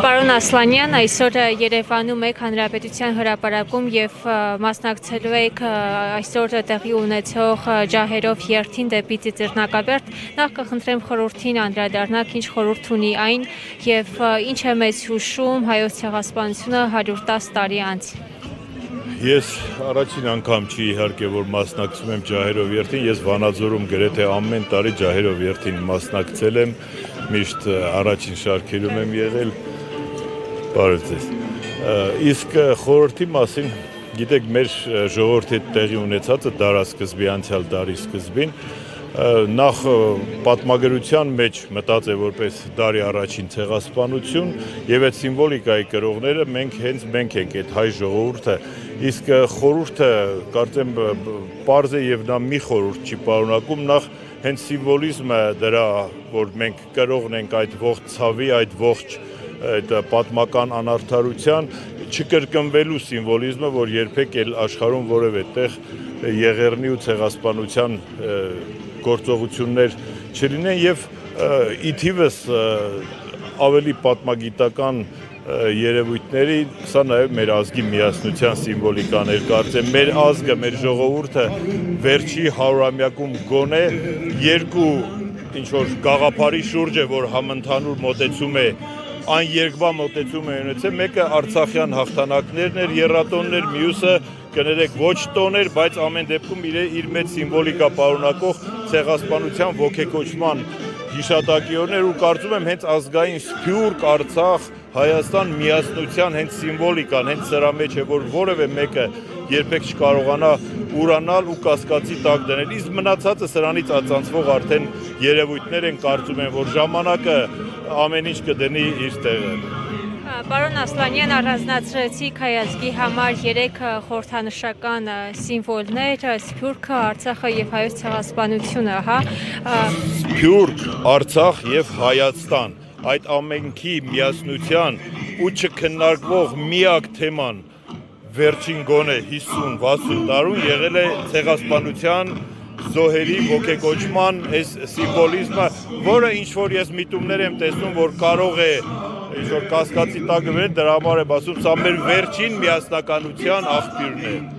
Պարոն Ասլանյան, այսօր Երևանում եք Հանրապետության հրապարակում եւ մասնակցելու եք այսօր տեղի ունեցող ջահերով երթին դեպի Ծիծեռնակաբերդ։ Նախ կխնդրեմ խորհրդին անդրադառնալ, ինչ խորհուրդ ունի այն եւ ինչ է մեծ հուշում հայոց ցեղասպանությունը 110 տարի անց։ Ես առաջին անգամ չի իհարկե որ մասնակցում եմ ջահերով երթին, ես Վանաձորում գրեթե ամեն տարի ջահերով երթին մասնակցել եմ, միշտ առաջին շարքերում եմ եղել, բարև ձեզ։ Իսկ խորհրդի մասին, գիտեք, մեր ժողովրդի հետ տեղի ունեցածը դարասկզբի, անցյալ դարի սկզբին, նախ պատմագրության մեջ մտած է որպես դարի առաջին ցեղասպանություն եւ այդ սիմվոլիկայի կրողները մենք ենք այդ հայ ժողովուրդը, իսկ խորհուրդը կարծեմ պարզ է եւ նա մի խորհուրդ չի պարունակում, նախ հենց սիմվոլիզմը դրա, որ մենք կրողն ենք այդ ողջ ցավի, այդ ողջ այդ պատմական անարդարության չկրկնվելու սիմվոլիզմը, որ երբեք էլ աշխարհում որևէ տեղ եղեռնի ու ցեղասպանության գործողություններ չլինեն եւ ի թիվս ավելի պատմագիտական երևույթների, սա նաև մեր ազգի միասնության սիմվոլիկաներ, կարծեմ մեր ազգը, մեր ժողովուրդը վերջի 100-ամյակում գոնե երկու ինչ-որ գաղափարի շուրջ է, որ համընդհանուր մոտեցում է, աներկբա մոտեցում է ունեցել, մեկը արցախյան հաղթանակներն էր, եռատոններ, մյուսը կներեք ոչ տոներ, բայց ամեն դեպքում իր մեծ սիմվոլիկա պարունակող ցեղասպանության ոգեկոչման հիշատակիորներ ու կարծում եմ հենց ազգային Սփյուռք, Արցախ, Հայաստան միասնության հենց սիմվոլիկան, հենց սրա մեջ է, որ որևէ մեկը երբեք չկարողանա ուրանալ ու կասկածի տակ դնել, իսկ մնացածը սրանից ածանցվող արդեն երևույթներ են, կարծում եմ, որ ժամանակը ամեն ինչ կդնի իր տեղը։ Պարոն Ասլանյան, առանձնացրեցիք հայ ազգի համար 3 խորհրդանշական սիմվոլներ՝ Սփյուռքը, Արցախը եւ հայոց ցեղասպանությունը, հա։ Սփյուռք, Արցախ եւ Հայաստան, այդ ամենքի միասնության ու չքննարկվող միակ թեման վերջին գոնե 50-60 տարում եղել է ցեղասպանության զոհերի ոգեկոչման այս սիմվոլիզմը, որը ինչ-որ ես միտումներ եմ տեսնում, որ կարող է ինչ-որ կասկածի տակ գնել, դրա համար եմ ասում, սա մեր վերջին միասնականության աղբյուրն է։